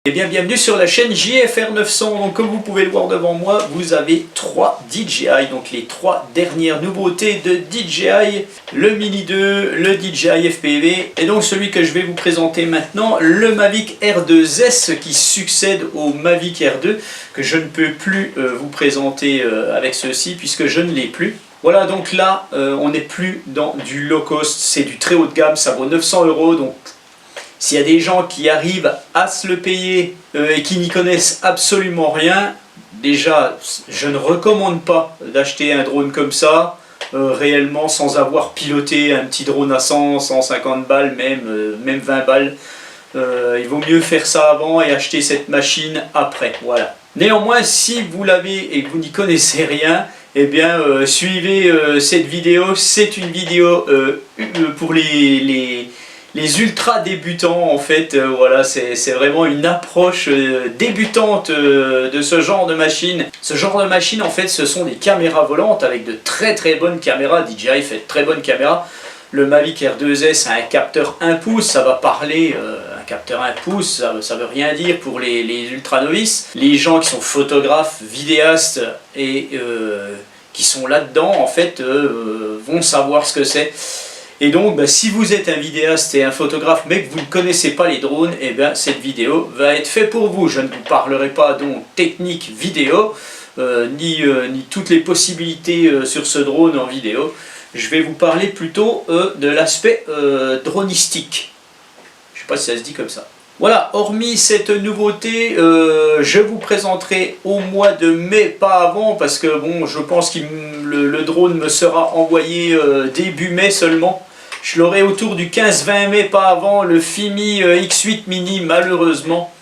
Eh bien, bienvenue sur la chaîne JFR 900. Donc, comme vous pouvez le voir devant moi, vous avez 3 DJI, donc les 3 dernières nouveautés de DJI, le Mini 2, le DJI FPV, et donc celui que je vais vous présenter maintenant, le Mavic R2S qui succède au Mavic R2, que je ne peux plus vous présenter avec ceci puisque je ne l'ai plus. Voilà, donc là, on n'est plus dans du low cost, c'est du très haut de gamme, ça vaut 900 €, donc s'il y a des gens qui arrivent à se le payer et qui n'y connaissent absolument rien, déjà, je ne recommande pas d'acheter un drone comme ça, réellement sans avoir piloté un petit drone à 100, 150 balles, même 20 balles. Il vaut mieux faire ça avant et acheter cette machine après. Voilà. Néanmoins, si vous l'avez et que vous n'y connaissez rien, eh bien, suivez cette vidéo. C'est une vidéo pour les ultra débutants en fait. Voilà, c'est vraiment une approche débutante de ce genre de machine. Ce genre de machine en fait, ce sont des caméras volantes avec de très bonnes caméras. DJI fait de très bonnes caméras. Le Mavic R2S a un capteur 1 pouce, ça va parler, un capteur 1 pouce, ça veut rien dire pour les ultra novices. Les gens qui sont photographes, vidéastes et qui sont là-dedans en fait vont savoir ce que c'est. Et donc, si vous êtes un vidéaste et un photographe, mais que vous ne connaissez pas les drones, eh bien, cette vidéo va être faite pour vous. Je ne vous parlerai pas donc technique vidéo, ni toutes les possibilités sur ce drone en vidéo. Je vais vous parler plutôt de l'aspect dronistique. Je ne sais pas si ça se dit comme ça. Voilà, hormis cette nouveauté, je vous présenterai au mois de mai, pas avant, parce que bon, je pense que le drone me sera envoyé début mai seulement. Je l'aurai autour du 15-20 mai, pas avant, le Fimi X8 Mini, malheureusement.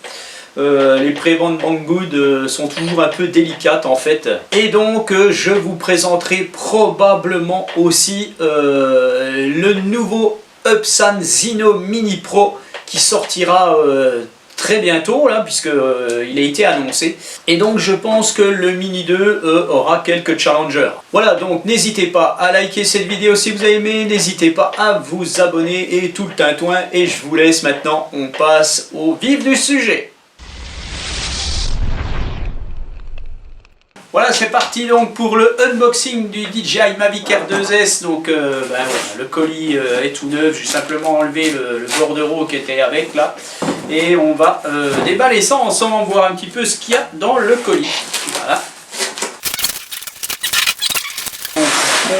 Les préventes Banggood sont toujours un peu délicates en fait. Et donc je vous présenterai probablement aussi le nouveau Upsan Zino Mini Pro qui sortira très bientôt là, puisque il a été annoncé. Et donc je pense que le Mini 2 aura quelques challengers. Voilà, donc n'hésitez pas à liker cette vidéo si vous avez aimé, n'hésitez pas à vous abonner et tout le tintouin. Et je vous laisse maintenant, on passe au vif du sujet. Voilà, c'est parti donc pour le unboxing du DJI Mavic R2S. Donc voilà, le colis est tout neuf, j'ai simplement enlevé le bordereau qui était avec là. Et on va déballer ça ensemble, voir un petit peu ce qu'il y a dans le colis. Voilà. Donc,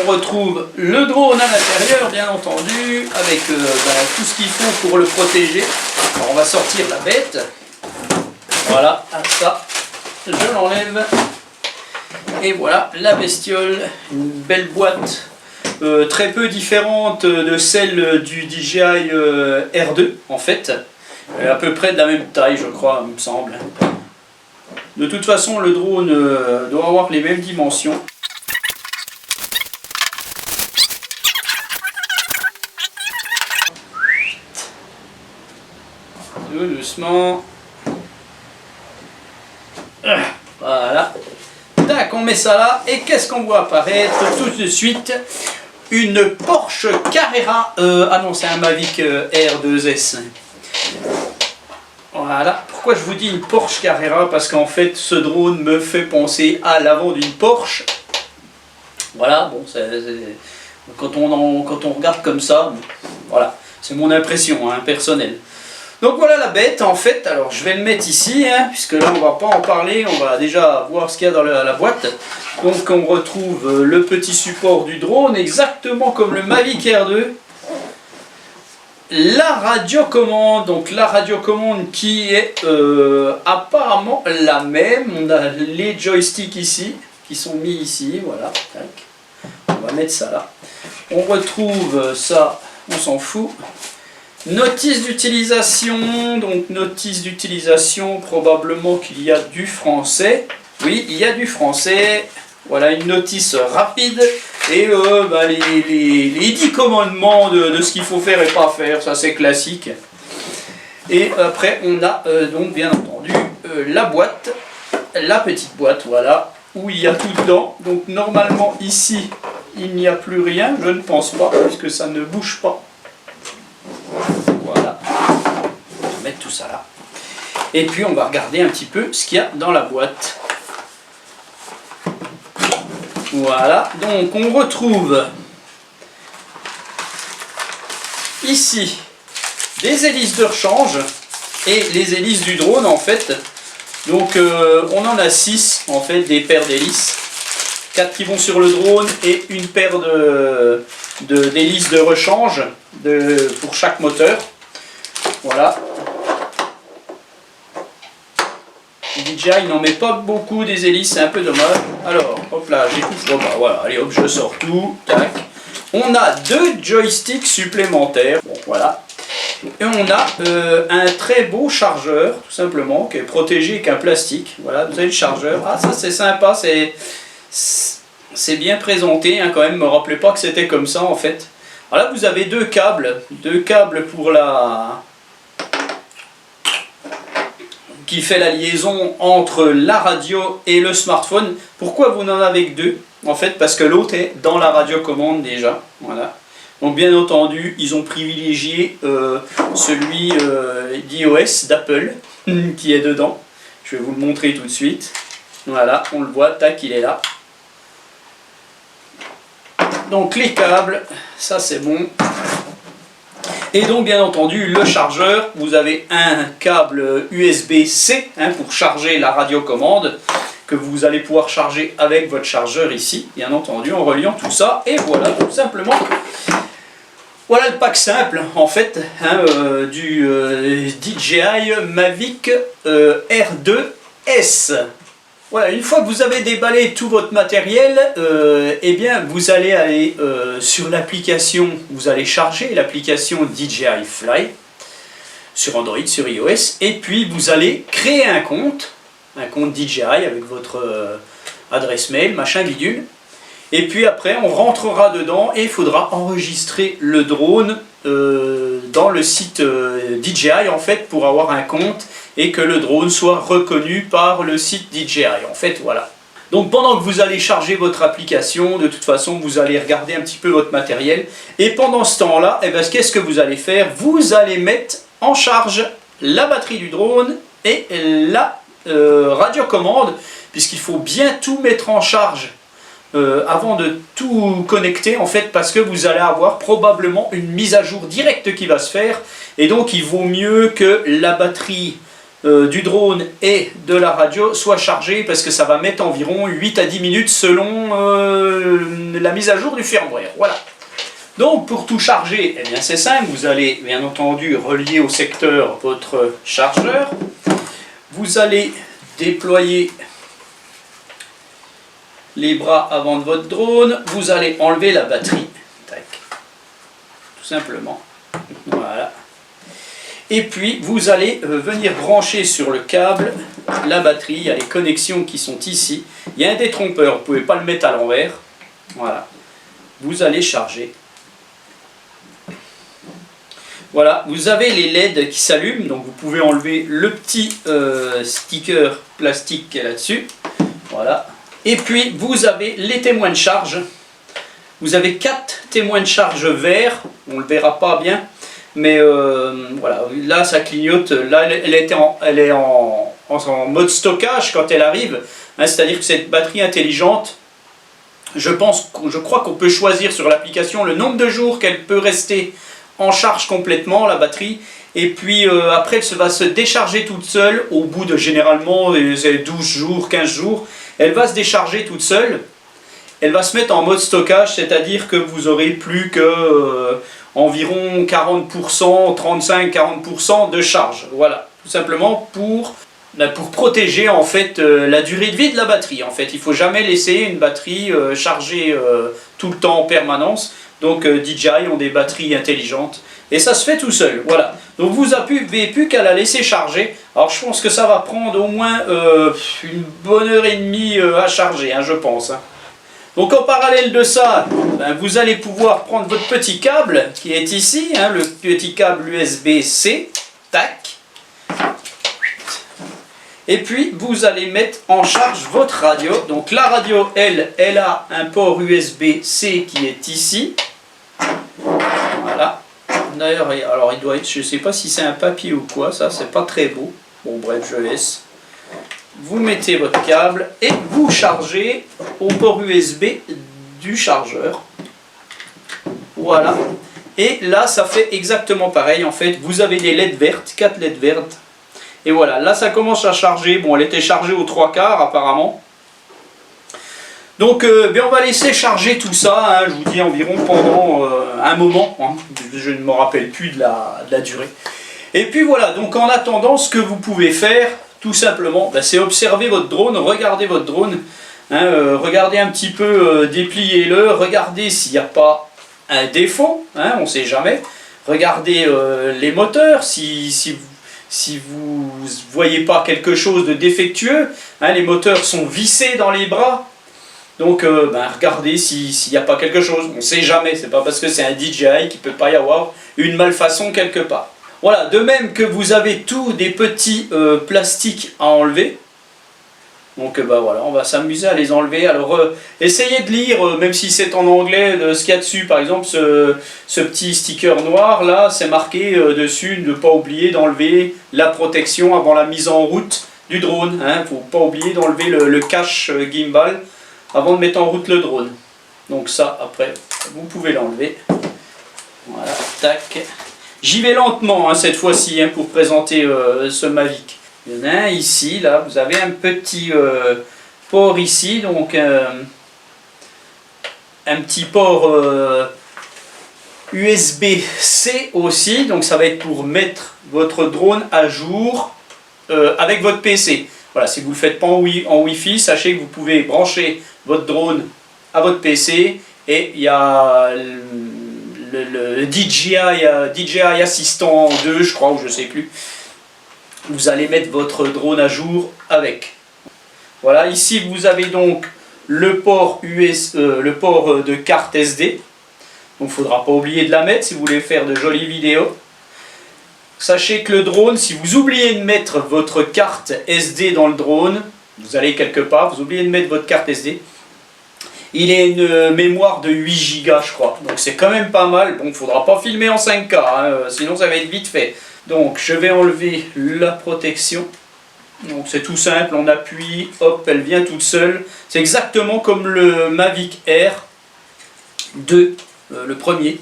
on retrouve le drone à l'intérieur, bien entendu, avec tout ce qu'il faut pour le protéger. Alors on va sortir la bête. Voilà, ça, je l'enlève. Et voilà la bestiole, une belle boîte très peu différente de celle du DJI R2 en fait, à peu près de la même taille je crois, il me semble. De toute façon le drone doit avoir les mêmes dimensions. Tout doucement. Voilà. Tac, on met ça là, et qu'est-ce qu'on voit apparaître tout de suite? Une Porsche Carrera, ah non, c'est un Mavic R2S. Voilà, pourquoi je vous dis une Porsche Carrera? Parce qu'en fait, ce drone me fait penser à l'avant d'une Porsche. Voilà, bon, quand on regarde comme ça, voilà, c'est mon impression hein, personnelle. Donc voilà la bête en fait. Alors je vais le mettre ici, hein, puisque là on va pas en parler, on va déjà voir ce qu'il y a dans la boîte. Donc on retrouve le petit support du drone, exactement comme le Mavic R2. La radiocommande, donc la radiocommande qui est apparemment la même. On a les joysticks ici, qui sont mis ici, voilà. Tac. On va mettre ça là. On retrouve ça, on s'en fout. Notice d'utilisation, donc notice d'utilisation, probablement qu'il y a du français. Oui, il y a du français. Voilà une notice rapide et les 10 commandements de ce qu'il faut faire et pas faire, ça c'est classique. Et après on a donc bien entendu la boîte, la petite boîte, voilà, où il y a tout dedans. Donc normalement ici il n'y a plus rien, je ne pense pas, puisque ça ne bouge pas. Voilà, on va mettre tout ça là. Et puis on va regarder un petit peu ce qu'il y a dans la boîte. Voilà, donc on retrouve ici des hélices de rechange et les hélices du drone en fait. Donc on en a 6 en fait, des paires d'hélices. 4 qui vont sur le drone et une paire d'hélices de rechange pour chaque moteur. Voilà. DJI n'en met pas beaucoup des hélices, c'est un peu dommage. Alors, hop là, j'écoute. Bon, bah, voilà, allez hop, je sors tout. Tac. On a 2 joysticks supplémentaires. Bon, voilà. Et on a un très beau chargeur, tout simplement, qui est protégé avec un plastique. Voilà, vous avez le chargeur. Ah, ça c'est sympa, c'est bien présenté, hein, quand même. Ne me rappelez pas que c'était comme ça, en fait. Alors là, vous avez 2 câbles. 2 câbles pour qui fait la liaison entre la radio et le smartphone. Pourquoi vous n'en avez que 2? En fait, parce que l'autre est dans la radiocommande déjà. Voilà. Donc bien entendu, ils ont privilégié celui d'iOS, d'Apple, qui est dedans. Je vais vous le montrer tout de suite. Voilà, on le voit, tac, il est là. Donc les câbles, ça c'est bon. Et donc bien entendu le chargeur, vous avez un câble USB-C pour charger la radiocommande que vous allez pouvoir charger avec votre chargeur ici, bien entendu en reliant tout ça. Et voilà, tout simplement, voilà le pack simple en fait du DJI Mavic R2S. Voilà, une fois que vous avez déballé tout votre matériel, eh bien vous allez aller sur l'application, vous allez charger l'application DJI Fly sur Android, sur iOS, et puis vous allez créer un compte DJI avec votre adresse mail, machin bidule, et puis après on rentrera dedans et il faudra enregistrer le drone dans le site DJI en fait pour avoir un compte et que le drone soit reconnu par le site DJI en fait, voilà. Donc pendant que vous allez charger votre application, de toute façon vous allez regarder un petit peu votre matériel et pendant ce temps là, eh ben, qu'est-ce que vous allez faire? Vous allez mettre en charge la batterie du drone et la radiocommande, puisqu'il faut bien tout mettre en charge avant de tout connecter en fait, parce que vous allez avoir probablement une mise à jour directe qui va se faire et donc il vaut mieux que la batterie du drone et de la radio soit chargée, parce que ça va mettre environ 8 à 10 minutes selon la mise à jour du firmware. Voilà. Donc pour tout charger, eh bien c'est simple, vous allez bien entendu relier au secteur votre chargeur, vous allez déployer les bras avant de votre drone, vous allez enlever la batterie, tac, tout simplement, voilà. Et puis vous allez venir brancher sur le câble la batterie, il y a les connexions qui sont ici, il y a un détrompeur, vous ne pouvez pas le mettre à l'envers, voilà, vous allez charger. Voilà, vous avez les LED qui s'allument, donc vous pouvez enlever le petit sticker plastique qui est là-dessus, voilà. Et puis vous avez les témoins de charge, vous avez 4 témoins de charge verts, on ne le verra pas bien, mais voilà, là ça clignote, là elle est en mode stockage quand elle arrive, c'est-à-dire que cette batterie intelligente, je crois qu'on peut choisir sur l'application le nombre de jours qu'elle peut rester en charge complètement, la batterie, et puis après elle va se décharger toute seule au bout de généralement 12 jours, 15 jours, elle va se décharger toute seule, elle va se mettre en mode stockage, c'est-à-dire que vous aurez plus que environ 40%, 35-40% de charge, voilà, tout simplement pour protéger en fait la durée de vie de la batterie. En fait, il ne faut jamais laisser une batterie chargée tout le temps en permanence. Donc DJI ont des batteries intelligentes et ça se fait tout seul, voilà. Donc vous n'avez plus qu'à la laisser charger. Alors je pense que ça va prendre au moins une bonne heure et demie à charger, je pense. Donc en parallèle de ça, vous allez pouvoir prendre votre petit câble qui est ici, le petit câble USB-C, tac. Et puis vous allez mettre en charge votre radio. Donc la radio, elle a un port USB-C qui est ici. Voilà. D'ailleurs, alors il doit être, je ne sais pas si c'est un papier ou quoi, ça c'est pas très beau. Bon bref, je laisse. Vous mettez votre câble et vous chargez au port USB du chargeur. Voilà. Et là, ça fait exactement pareil. En fait, vous avez des LED vertes, 4 LED vertes. Et voilà, là, ça commence à charger. Bon, elle était chargée aux 3/4 apparemment. Donc, on va laisser charger tout ça. Hein, je vous dis environ pendant un moment. Hein, je ne me rappelle plus de la durée. Et puis voilà, donc en attendant, ce que vous pouvez faire, tout simplement, c'est observer votre drone, regarder votre drone. Hein, regardez un petit peu, dépliez-le, regardez s'il n'y a pas un défaut, hein, on ne sait jamais. Regardez les moteurs, si vous ne voyez pas quelque chose de défectueux, hein, les moteurs sont vissés dans les bras. Donc regardez s'il n'y a pas quelque chose, on ne sait jamais, c'est pas parce que c'est un DJI qu'il ne peut pas y avoir une malfaçon quelque part. Voilà, de même que vous avez tous des petits plastiques à enlever. Donc voilà, on va s'amuser à les enlever. Alors essayez de lire, même si c'est en anglais, ce qu'il y a dessus. Par exemple, ce petit sticker noir là, c'est marqué dessus, ne pas oublier d'enlever la protection avant la mise en route du drone. Il ne faut pas oublier d'enlever le cache gimbal avant de mettre en route le drone. Donc ça, après, vous pouvez l'enlever. Voilà, tac. J'y vais lentement hein, cette fois-ci hein, pour présenter ce Mavic. Il y en a un ici, là, vous avez un petit port ici, donc un petit port USB-C aussi, donc ça va être pour mettre votre drone à jour avec votre PC. Voilà, si vous ne le faites pas en Wi-Fi, sachez que vous pouvez brancher votre drone à votre PC et il y a le DJI Assistant 2, je crois, ou je ne sais plus. Vous allez mettre votre drone à jour avec. Voilà, ici vous avez donc le port de carte SD. Donc il ne faudra pas oublier de la mettre si vous voulez faire de jolies vidéos. Sachez que le drone, si vous oubliez de mettre votre carte SD dans le drone, vous allez quelque part, vous oubliez de mettre votre carte SD, il a une mémoire de 8 Go je crois, donc c'est quand même pas mal. Bon, il ne faudra pas filmer en 5K, hein, sinon ça va être vite fait. Donc je vais enlever la protection. Donc c'est tout simple, on appuie, hop, elle vient toute seule. C'est exactement comme le Mavic Air 2, le premier.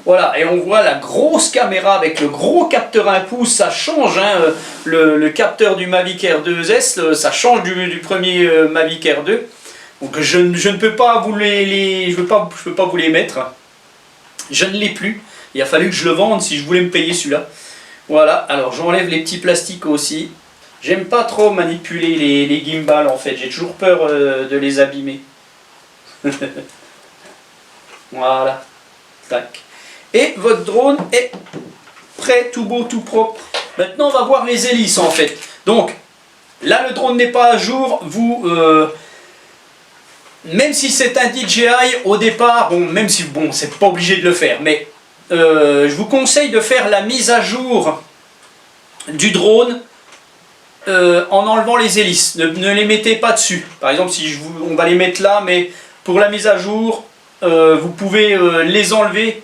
Voilà, et on voit la grosse caméra avec le gros capteur 1 pouce, ça change, hein, le capteur du Mavic Air 2S, ça change du premier Mavic Air 2. Donc je ne peux pas vous je peux pas vous les mettre. Je ne l'ai plus. Il a fallu que je le vende si je voulais me payer celui-là. Voilà, alors j'enlève les petits plastiques aussi. J'aime pas trop manipuler les gimbals en fait, j'ai toujours peur de les abîmer. Voilà, tac. Et votre drone est prêt, tout beau, tout propre. Maintenant on va voir les hélices en fait. Donc là le drone n'est pas à jour, même si c'est un DJI au départ, bon, même si bon, c'est pas obligé de le faire, mais je vous conseille de faire la mise à jour du drone en enlevant les hélices. Ne les mettez pas dessus. Par exemple, on va les mettre là, mais pour la mise à jour, vous pouvez les enlever.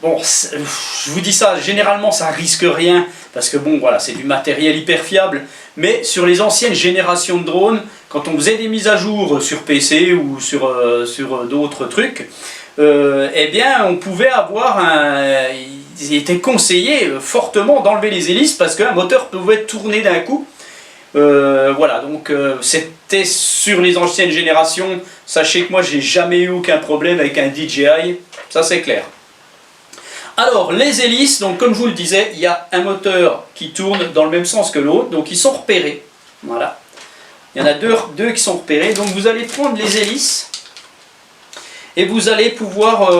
Bon, je vous dis ça, généralement ça risque rien, parce que bon, voilà, c'est du matériel hyper fiable. Mais sur les anciennes générations de drones, quand on faisait des mises à jour sur PC ou sur d'autres trucs, eh bien on pouvait avoir il était conseillé fortement d'enlever les hélices parce qu'un moteur pouvait tourner d'un coup. Voilà, donc c'était sur les anciennes générations. Sachez que moi j'ai jamais eu aucun problème avec un DJI, ça c'est clair. Alors les hélices, donc comme je vous le disais, il y a un moteur qui tourne dans le même sens que l'autre, donc ils sont repérés. Voilà, il y en a deux qui sont repérés. Donc vous allez prendre les hélices et vous allez pouvoir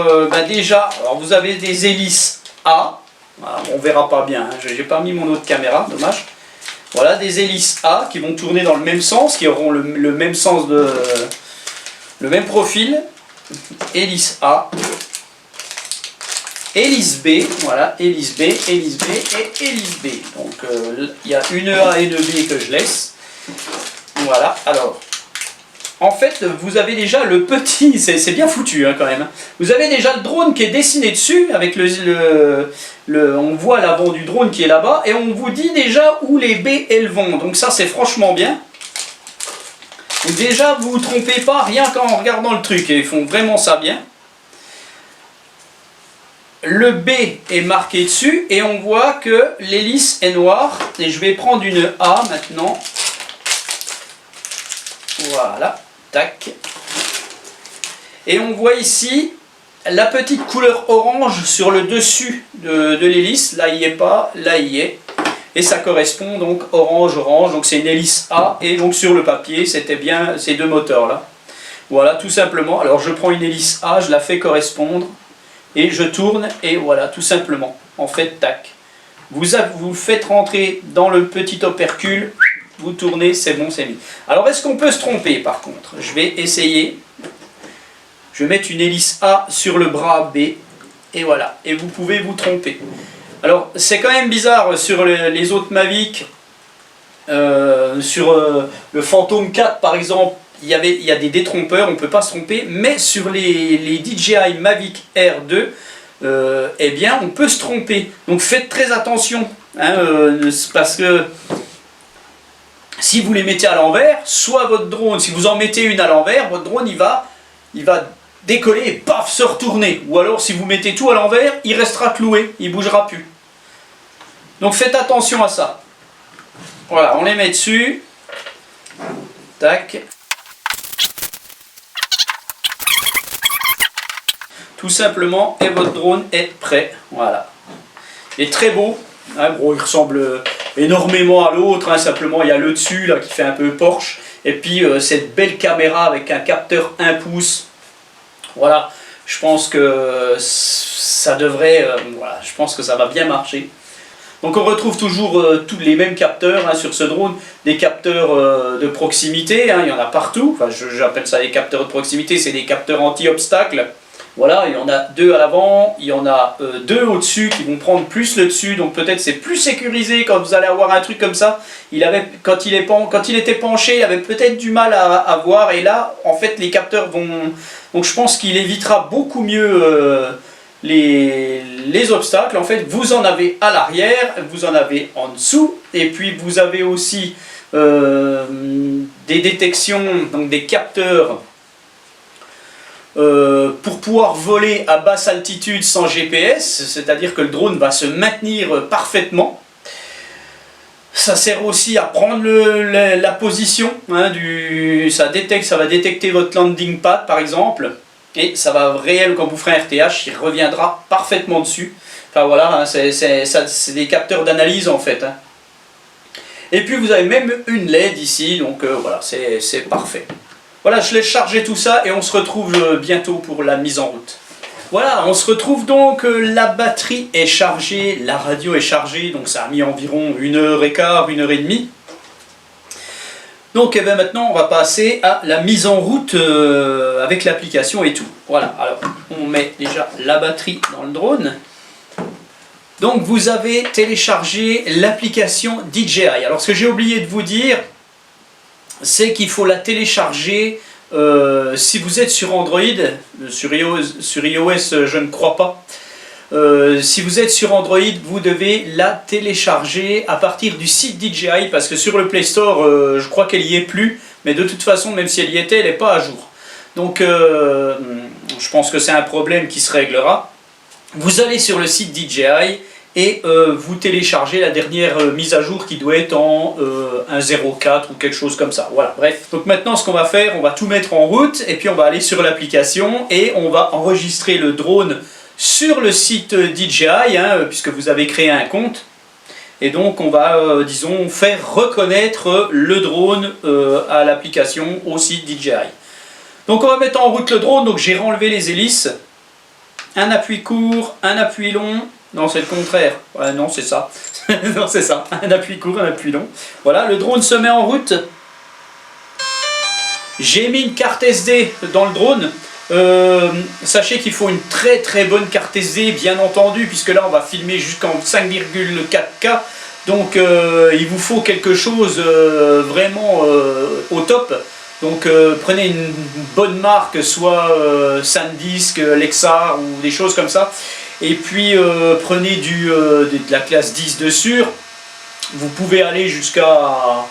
déjà, alors vous avez des hélices A, voilà, on verra pas bien, hein, j'ai pas mis mon autre caméra, dommage. Voilà, des hélices A qui vont tourner dans le même sens, qui auront le même sens le même profil. Hélice A, hélice B, voilà, hélice B, hélice B et hélice B. Donc il y a une A et une B que je laisse. Voilà, alors en fait, vous avez déjà le petit, c'est bien foutu hein, quand même. Vous avez déjà le drone qui est dessiné dessus, avec on voit l'avant du drone qui est là-bas, et on vous dit déjà où les baies elles vont. Donc ça c'est franchement bien. Donc déjà vous ne vous trompez pas rien qu'en regardant le truc, et ils font vraiment ça bien. Le B est marqué dessus, et on voit que l'hélice est noire, et je vais prendre une A maintenant. Voilà. Tac. Et on voit ici la petite couleur orange sur le dessus de l'hélice. Là il n'y est pas, là il y est. Et ça correspond donc orange, donc c'est une hélice A. Et donc sur le papier c'était bien ces deux moteurs là. Voilà tout simplement. Alors je prends une hélice A, je la fais correspondre. Et je tourne et voilà tout simplement. En fait tac. Vous faites rentrer dans le petit opercule. Vous tournez, c'est bon, c'est mis. Alors, est-ce qu'on peut se tromper, par contre? Je vais essayer. Je vais mettre une hélice A sur le bras B. Et voilà. Et vous pouvez vous tromper. Alors, c'est quand même bizarre sur les autres Mavic. Sur le Phantom 4, par exemple, il y a des détrompeurs, on ne peut pas se tromper. Mais sur les DJI Mavic R2, eh bien, on peut se tromper. Donc, faites très attention. Hein, parce que si vous les mettez à l'envers, soit votre drone, si vous en mettez une à l'envers, votre drone il va décoller et paf se retourner. Ou alors si vous mettez tout à l'envers, il restera cloué, il ne bougera plus. Donc faites attention à ça. Voilà, on les met dessus. Tac. Tout simplement, et votre drone est prêt. Voilà. Il est très beau. Hein, bon, il ressemble énormément à l'autre, hein, simplement il y a le dessus là, qui fait un peu Porsche, et puis cette belle caméra avec un capteur 1 pouce. Voilà, je pense que ça devrait, voilà, je pense que ça va bien marcher. Donc on retrouve toujours tous les mêmes capteurs hein, sur ce drone, des capteurs de proximité, hein, il y en a partout, enfin j'appelle ça des capteurs de proximité, c'est des capteurs anti-obstacles. Voilà, il y en a deux à l'avant, il y en a deux au-dessus qui vont prendre plus le dessus, donc peut-être c'est plus sécurisé quand vous allez avoir un truc comme ça. Quand il était penché, il avait peut-être du mal à voir, et là, en fait, les capteurs vont... Donc je pense qu'il évitera beaucoup mieux les obstacles. En fait, vous en avez à l'arrière, vous en avez en dessous, et puis vous avez aussi des détections, donc des capteurs, pour pouvoir voler à basse altitude sans GPS, c'est-à-dire que le drone va se maintenir parfaitement. Ça sert aussi à prendre la position, hein, ça va détecter votre landing pad par exemple, et ça va réel quand vous ferez un RTH, il reviendra parfaitement dessus. Enfin voilà, hein, c'est des capteurs d'analyse en fait. Hein. Et puis vous avez même une LED ici, donc voilà, c'est parfait. Voilà, je laisse charger tout ça et on se retrouve bientôt pour la mise en route. Voilà, on se retrouve donc, la batterie est chargée, la radio est chargée, donc ça a mis environ 1h15, 1h30. Donc maintenant on va passer à la mise en route avec l'application et tout. Voilà, alors on met déjà la batterie dans le drone. Donc vous avez téléchargé l'application DJI. Alors ce que j'ai oublié de vous dire, c'est qu'il faut la télécharger si vous êtes sur Android, sur iOS je ne crois pas. Si vous êtes sur Android, vous devez la télécharger à partir du site DJI, parce que sur le Play Store, je crois qu'elle n'y est plus, mais de toute façon, même si elle y était, elle n'est pas à jour. Donc je pense que c'est un problème qui se réglera. Vous allez sur le site DJI et vous téléchargez la dernière mise à jour qui doit être en 1.04 ou quelque chose comme ça. Voilà, bref. Donc maintenant ce qu'on va faire, on va tout mettre en route et puis on va aller sur l'application et on va enregistrer le drone sur le site DJI, hein, puisque vous avez créé un compte. Et donc on va, disons, faire reconnaître le drone à l'application au site DJI. Donc on va mettre en route le drone, donc j'ai renlevé les hélices. Un appui court, un appui long. Non, c'est le contraire. Ouais, non, c'est ça. Non, c'est ça. Un appui court, un appui long. Voilà, le drone se met en route. J'ai mis une carte SD dans le drone. Sachez qu'il faut une très bonne carte SD, bien entendu, puisque là, on va filmer jusqu'en 5,4K. Donc, il vous faut quelque chose vraiment au top. Donc prenez une bonne marque, soit SanDisk, Lexar ou des choses comme ça. Et puis prenez de la classe 10 dessus. Vous pouvez aller jusqu'à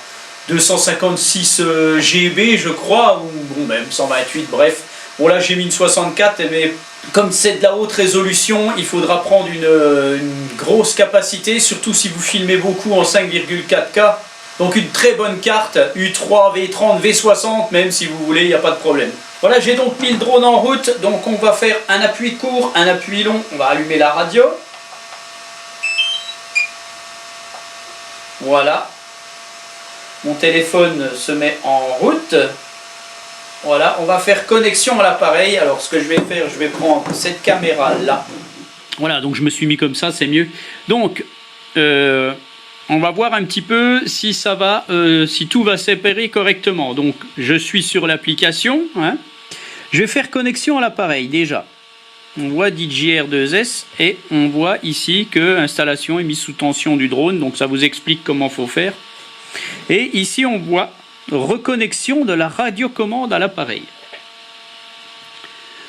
256 GB je crois, ou bon, même 128, bref. Bon là j'ai mis une 64, mais comme c'est de la haute résolution, il faudra prendre une grosse capacité, surtout si vous filmez beaucoup en 5,4K. Donc une très bonne carte, U3, V30, V60, même si vous voulez, il n'y a pas de problème. Voilà, j'ai donc mis le drone en route, donc on va faire un appui court, un appui long, on va allumer la radio. Voilà. Mon téléphone se met en route. Voilà, on va faire connexion à l'appareil. Alors ce que je vais faire, je vais prendre cette caméra là. Voilà, donc je me suis mis comme ça, c'est mieux. Donc, on va voir un petit peu si ça va, si tout va s'opérer correctement. Donc, je suis sur l'application. Hein. Je vais faire connexion à l'appareil déjà. On voit DJI-R2S et on voit ici que l'installation est mise sous tension du drone. Donc, ça vous explique comment il faut faire. Et ici, on voit reconnexion de la radiocommande à l'appareil.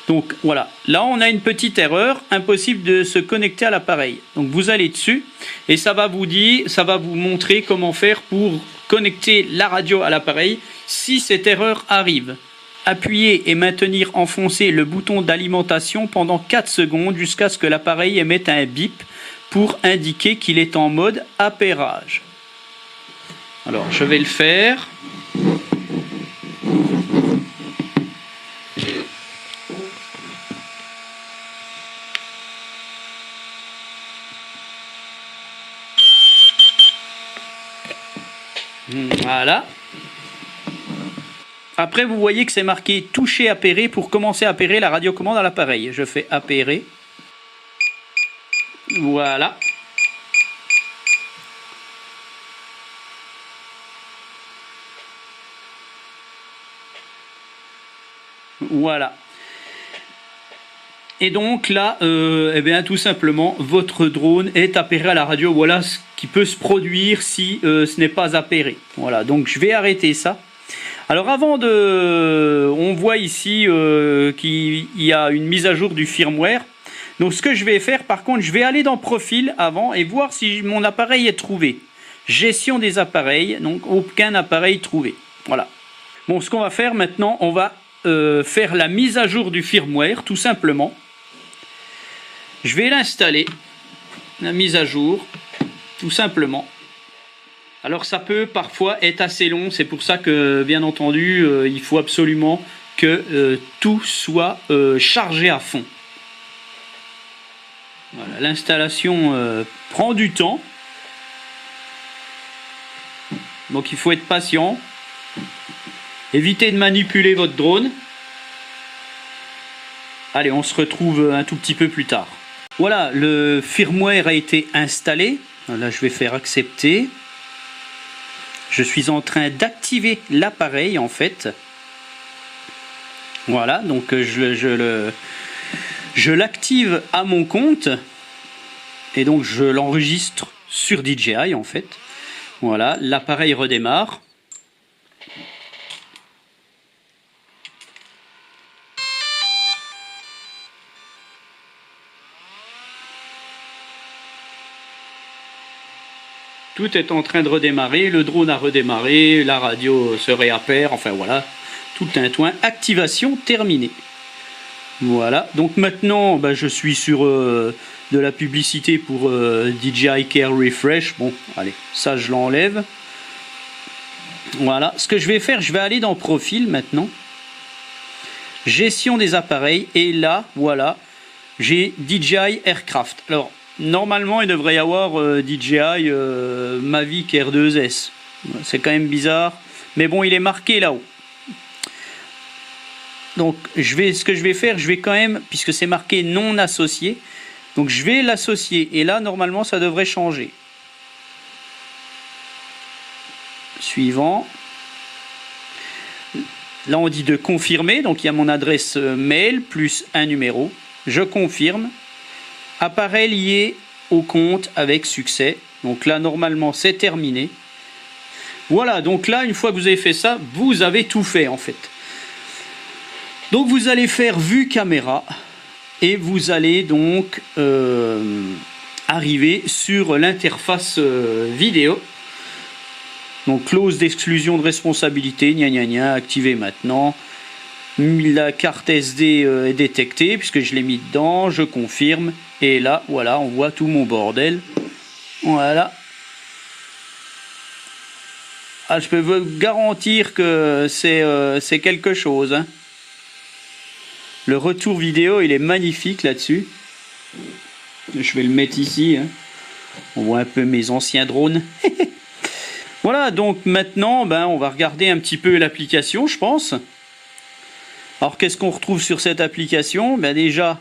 Donc voilà, là on a une petite erreur, impossible de se connecter à l'appareil. Donc vous allez dessus et ça va vous montrer comment faire pour connecter la radio à l'appareil si cette erreur arrive. Appuyez et maintenir enfoncé le bouton d'alimentation pendant 4 secondes jusqu'à ce que l'appareil émette un bip pour indiquer qu'il est en mode appairage. Alors je vais le faire. Voilà. Après, vous voyez que c'est marqué toucher appairer pour commencer à appairer la radiocommande à l'appareil. Je fais appairer. Voilà. Voilà. Et donc là, eh bien, tout simplement, votre drone est appairé à la radio. Voilà ce qui peut se produire si ce n'est pas appairé. Voilà, donc je vais arrêter ça. Alors avant de... On voit ici qu'il y a une mise à jour du firmware. Donc ce que je vais faire, par contre, je vais aller dans Profil avant et voir si mon appareil est trouvé. Gestion des appareils, donc aucun appareil trouvé. Voilà. Bon, ce qu'on va faire maintenant, on va faire la mise à jour du firmware, tout simplement. Je vais l'installer, la mise à jour, tout simplement. Alors ça peut parfois être assez long, c'est pour ça que bien entendu il faut absolument que tout soit chargé à fond. Voilà, l'installation prend du temps, donc il faut être patient. Évitez de manipuler votre drone. Allez, on se retrouve un tout petit peu plus tard. Voilà, le firmware a été installé. Là, je vais faire accepter. Je suis en train d'activer l'appareil en fait. Voilà, donc je l'active à mon compte. Et donc je l'enregistre sur DJI en fait. Voilà, l'appareil redémarre. Tout est en train de redémarrer, le drone a redémarré, la radio se réappare, enfin voilà, tout un toin. Activation terminée. Voilà, donc maintenant je suis sur de la publicité pour DJI Care Refresh. Bon, allez, ça je l'enlève. Voilà, ce que je vais faire, je vais aller dans Profil maintenant. Gestion des appareils, et là, voilà, j'ai DJI Aircraft. Alors, normalement, il devrait y avoir DJI Mavic R2S. C'est quand même bizarre. Mais bon, il est marqué là-haut. Donc, ce que je vais faire, je vais quand même, puisque c'est marqué non associé, donc je vais l'associer. Et là, normalement, ça devrait changer. Suivant. Là, on dit de confirmer. Donc, il y a mon adresse mail plus un numéro. Je confirme. Appareil lié au compte avec succès. Donc là, normalement, c'est terminé. Voilà, donc là, une fois que vous avez fait ça, vous avez tout fait en fait. Donc vous allez faire vue caméra et vous allez donc arriver sur l'interface vidéo. Donc clause d'exclusion de responsabilité, gna gna gna, activée maintenant. La carte SD est détectée puisque je l'ai mis dedans, je confirme. Et là, voilà, on voit tout mon bordel. Voilà. Ah, je peux vous garantir que c'est quelque chose. Hein. Le retour vidéo, il est magnifique là-dessus. Je vais le mettre ici. Hein. On voit un peu mes anciens drones. Voilà, donc maintenant, on va regarder un petit peu l'application, je pense. Alors, qu'est-ce qu'on retrouve sur cette application? Déjà,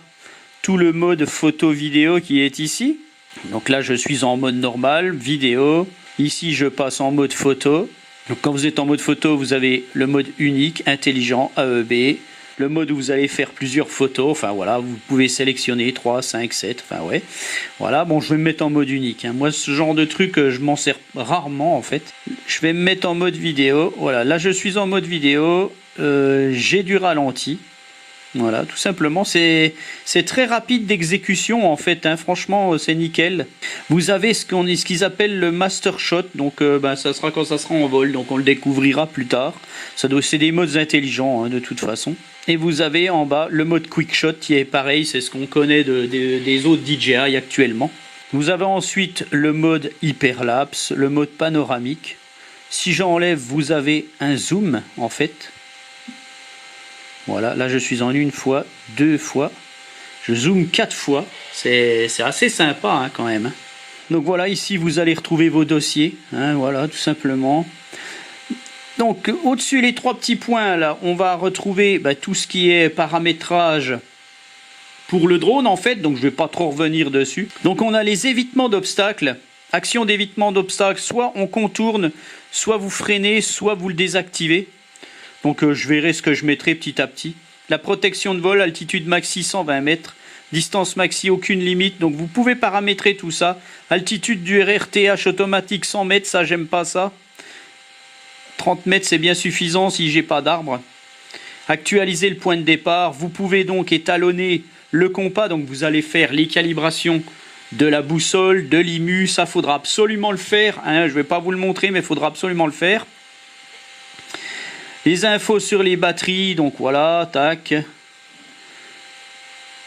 tout le mode photo-vidéo qui est ici. Donc là, je suis en mode normal, vidéo. Ici, je passe en mode photo. Donc quand vous êtes en mode photo, vous avez le mode unique, intelligent, AEB. Le mode où vous allez faire plusieurs photos. Enfin voilà, vous pouvez sélectionner 3, 5, 7. Enfin ouais. Voilà, bon, je vais me mettre en mode unique. Hein. Moi, ce genre de truc, je m'en sers rarement en fait. Je vais me mettre en mode vidéo. Voilà, là, je suis en mode vidéo. J'ai du ralenti. Voilà, tout simplement, c'est très rapide d'exécution en fait, hein. Franchement, c'est nickel. Vous avez ce qu'ils appellent le master shot, donc ça sera quand ça sera en vol, donc on le découvrira plus tard. C'est des modes intelligents hein, de toute façon. Et vous avez en bas le mode quick shot qui est pareil, c'est ce qu'on connaît des autres DJI actuellement. Vous avez ensuite le mode hyperlapse, le mode panoramique. Si j'enlève, vous avez un zoom en fait. Voilà, là je suis en une fois, deux fois, je zoome 4 fois, c'est assez sympa hein, quand même. Hein. Donc voilà, ici vous allez retrouver vos dossiers, hein, voilà, tout simplement. Donc au-dessus les 3 petits points là, on va retrouver tout ce qui est paramétrage pour le drone en fait, donc je ne vais pas trop revenir dessus. Donc on a les évitements d'obstacles, action d'évitement d'obstacles, soit on contourne, soit vous freinez, soit vous le désactivez. Donc je verrai ce que je mettrai petit à petit. La protection de vol, altitude maxi 120 mètres, distance maxi aucune limite. Donc vous pouvez paramétrer tout ça. Altitude du RRTH automatique 100 mètres, ça j'aime pas ça. 30 mètres c'est bien suffisant si j'ai pas d'arbre. Actualiser le point de départ. Vous pouvez donc étalonner le compas. Donc vous allez faire les calibrations de la boussole, de l'IMU. Ça faudra absolument le faire. Hein. Je vais pas vous le montrer mais il faudra absolument le faire. Les infos sur les batteries, donc voilà, tac.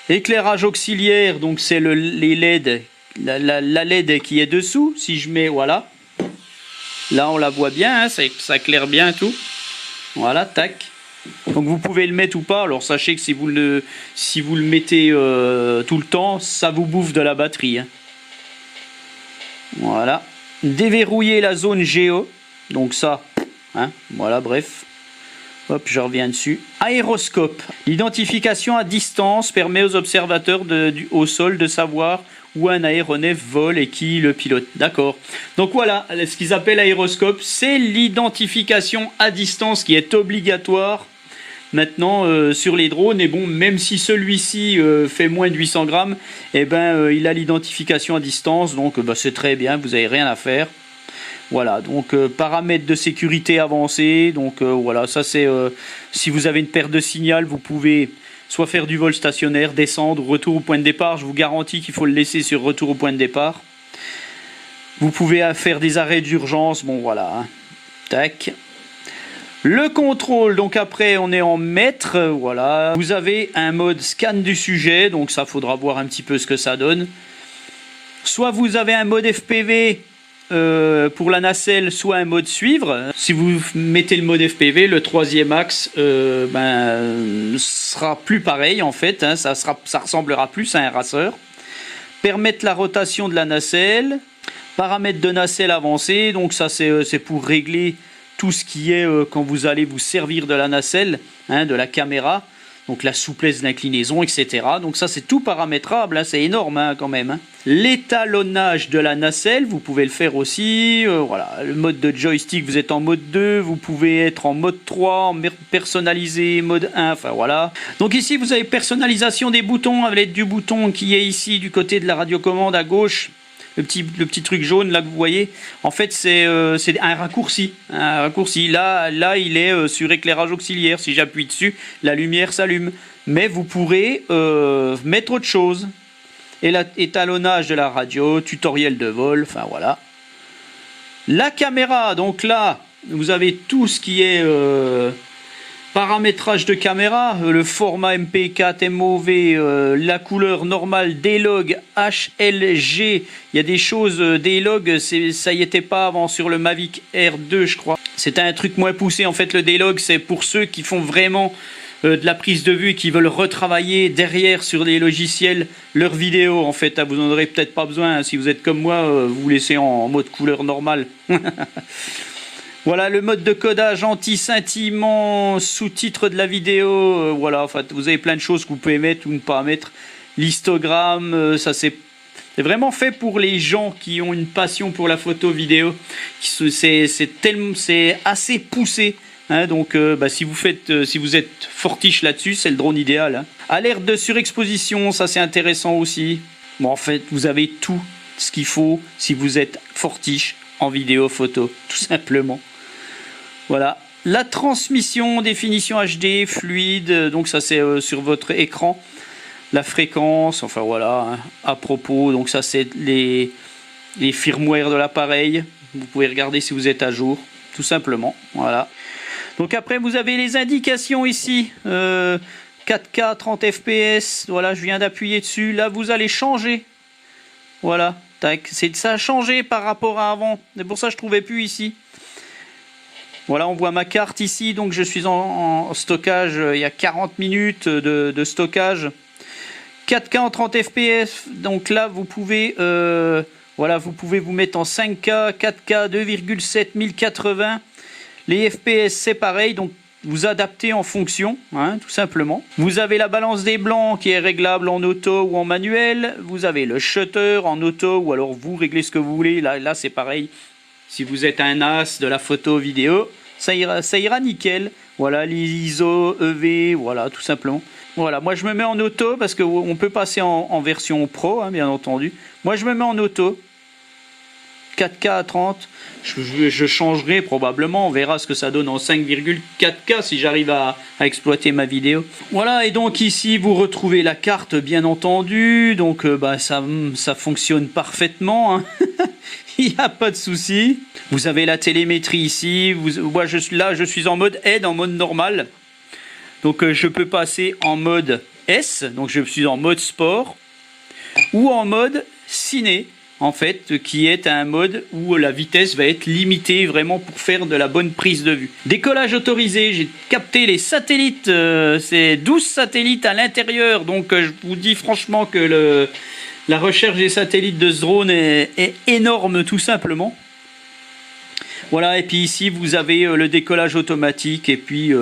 Éclairage auxiliaire, donc c'est les LED, la LED qui est dessous. Si je mets, voilà. Là, on la voit bien, hein, ça éclaire bien tout. Voilà, tac. Donc vous pouvez le mettre ou pas. Alors sachez que si vous le mettez tout le temps, ça vous bouffe de la batterie. Hein. Voilà. Déverrouiller la zone géo. Donc ça, hein, voilà, bref. Hop, je reviens dessus. Aéroscope. L'identification à distance permet aux observateurs au sol de savoir où un aéronef vole et qui le pilote. D'accord. Donc voilà, ce qu'ils appellent aéroscope, c'est l'identification à distance qui est obligatoire maintenant sur les drones. Et bon, même si celui-ci fait moins de 800 grammes, il a l'identification à distance. Donc c'est très bien, vous n'avez rien à faire. Voilà, donc paramètres de sécurité avancés, donc voilà, ça c'est si vous avez une perte de signal, vous pouvez soit faire du vol stationnaire, descendre, retour au point de départ, je vous garantis qu'il faut le laisser sur retour au point de départ. Vous pouvez faire des arrêts d'urgence, bon voilà, hein. Tac. Le contrôle, donc après on est en mètres, voilà. Vous avez un mode scan du sujet, donc ça faudra voir un petit peu ce que ça donne. Soit vous avez un mode FPV, pour la nacelle, soit un mode suivre. Si vous mettez le mode FPV, le 3e axe sera plus pareil en fait, hein, ça ressemblera plus à un racer. Permettre la rotation de la nacelle, paramètres de nacelle avancés, donc ça c'est pour régler tout ce qui est quand vous allez vous servir de la nacelle, hein, de la caméra. Donc la souplesse d'inclinaison, etc. Donc ça c'est tout paramétrable, hein, c'est énorme hein, quand même. Hein. L'étalonnage de la nacelle, vous pouvez le faire aussi. Voilà, le mode de joystick, vous êtes en mode 2, vous pouvez être en mode 3, en personnalisé, mode 1, enfin voilà. Donc ici vous avez personnalisation des boutons avec l'aide du bouton qui est ici du côté de la radiocommande à gauche. le petit truc jaune là que vous voyez, en fait c'est un raccourci. Là il est sur éclairage auxiliaire. Si j'appuie dessus, la lumière s'allume. Mais vous pourrez mettre autre chose. Et l'étalonnage de la radio, tutoriel de vol, enfin voilà. La caméra, donc là, vous avez tout ce qui est paramétrage de caméra, le format MP4, MOV, la couleur normale, D-Log, HLG. Il y a des choses, D-Log, ça y était pas avant sur le Mavic R2, je crois. C'était un truc moins poussé. En fait, le D-Log, c'est pour ceux qui font vraiment de la prise de vue et qui veulent retravailler derrière sur les logiciels leurs vidéos. En fait, vous n'en aurez peut-être pas besoin. Si vous êtes comme moi, vous laissez en mode couleur normale. Voilà le mode de codage anti-scintillement, sous-titre de la vidéo. Voilà, en fait, vous avez plein de choses que vous pouvez mettre ou ne pas mettre. L'histogramme, ça c'est vraiment fait pour les gens qui ont une passion pour la photo vidéo. C'est assez poussé. Hein, donc si vous êtes fortiche là-dessus, c'est le drone idéal. Hein. Alerte de surexposition, ça c'est intéressant aussi. Bon, en fait, vous avez tout ce qu'il faut si vous êtes fortiche en vidéo, photo, tout simplement. Voilà. La transmission, définition HD, fluide, donc ça c'est sur votre écran. La fréquence, enfin voilà. Hein. À propos, donc ça c'est les firmware de l'appareil. Vous pouvez regarder si vous êtes à jour, tout simplement. Voilà. Donc après vous avez les indications ici, 4K 30 fps, voilà je viens d'appuyer dessus, là vous allez changer, voilà, tac, ça a changé par rapport à avant, c'est pour ça que je ne trouvais plus ici. Voilà, on voit ma carte ici, donc je suis en stockage, il y a 40 minutes de stockage, 4K en 30 fps, donc là vous pouvez, voilà, vous pouvez vous mettre en 5K, 4K, 2,7, 1080. Les FPS c'est pareil, donc vous adaptez en fonction, hein, tout simplement. Vous avez la balance des blancs qui est réglable en auto ou en manuel. Vous avez le shutter en auto ou alors vous réglez ce que vous voulez. Là c'est pareil, si vous êtes un as de la photo vidéo, ça ira nickel. Voilà, les ISO, EV, voilà, tout simplement. Voilà, moi je me mets en auto parce qu'on peut passer en version pro, hein, bien entendu. Moi je me mets en auto. 4K à 30, je changerai probablement, on verra ce que ça donne en 5,4K si j'arrive à exploiter ma vidéo. Voilà, et donc ici vous retrouvez la carte bien entendu, donc ça fonctionne parfaitement, hein. Il n'y a pas de souci. Vous avez la télémétrie ici, moi je suis en mode aide, en mode normal, donc je peux passer en mode S, donc je suis en mode sport, ou en mode ciné. En fait, qui est un mode où la vitesse va être limitée vraiment pour faire de la bonne prise de vue. Décollage autorisé, j'ai capté les satellites, c'est 12 satellites à l'intérieur, donc je vous dis franchement que la recherche des satellites de ce drone est énorme tout simplement. Voilà, et puis ici vous avez le décollage automatique et puis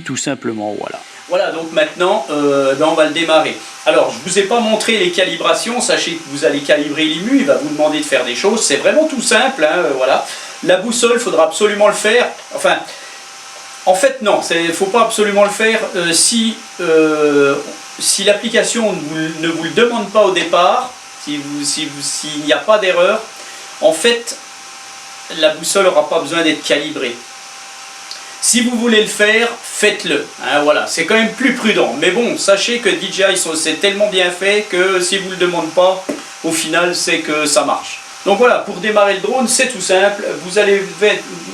tout simplement, voilà. Voilà, donc maintenant, on va le démarrer. Alors, je ne vous ai pas montré les calibrations. Sachez que vous allez calibrer l'IMU. Il va vous demander de faire des choses. C'est vraiment tout simple. Hein, voilà. La boussole, il faudra absolument le faire. Enfin, en fait, non. Il ne faut pas absolument le faire si l'application ne vous le demande pas au départ, s'il n'y a pas d'erreur. En fait, la boussole n'aura pas besoin d'être calibrée. Si vous voulez le faire, faites-le. Hein, voilà, c'est quand même plus prudent. Mais bon, sachez que DJI, c'est tellement bien fait que si vous ne le demandez pas, au final, c'est que ça marche. Donc voilà, pour démarrer le drone, c'est tout simple. Vous allez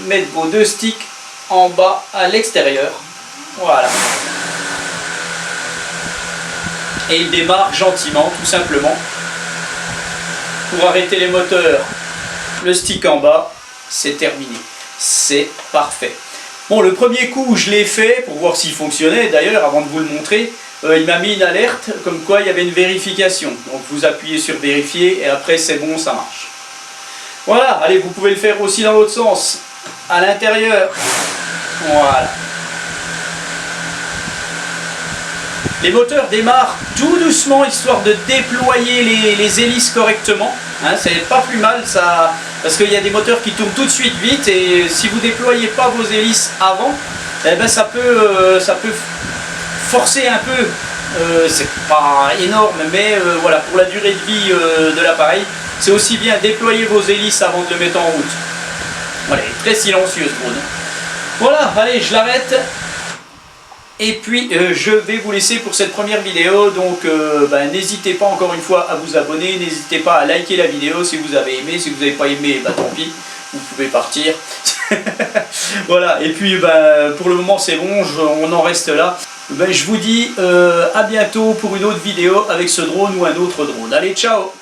mettre vos deux sticks en bas à l'extérieur. Voilà. Et il démarre gentiment, tout simplement. Pour arrêter les moteurs, le stick en bas, c'est terminé. C'est parfait. Bon, le premier coup, je l'ai fait pour voir s'il fonctionnait. D'ailleurs, avant de vous le montrer, il m'a mis une alerte comme quoi il y avait une vérification. Donc, vous appuyez sur vérifier et après, c'est bon, ça marche. Voilà, allez, vous pouvez le faire aussi dans l'autre sens, à l'intérieur. Voilà. Les moteurs démarrent tout doucement, histoire de déployer les hélices correctement. Hein, c'est pas plus mal, ça, parce qu'il y a des moteurs qui tournent tout de suite vite et si vous ne déployez pas vos hélices avant, eh ben ça peut forcer un peu. C'est pas énorme, mais voilà, pour la durée de vie de l'appareil, C'est aussi bien déployer vos hélices avant de le mettre en route. Voilà, il est très silencieux ce drone. Voilà, allez, je l'arrête. Et puis je vais vous laisser pour cette première vidéo, donc n'hésitez pas encore une fois à vous abonner, n'hésitez pas à liker la vidéo si vous avez aimé, si vous n'avez pas aimé, tant pis, vous pouvez partir. Voilà, et puis pour le moment c'est bon, on en reste là. Je vous dis à bientôt pour une autre vidéo avec ce drone ou un autre drone. Allez, ciao!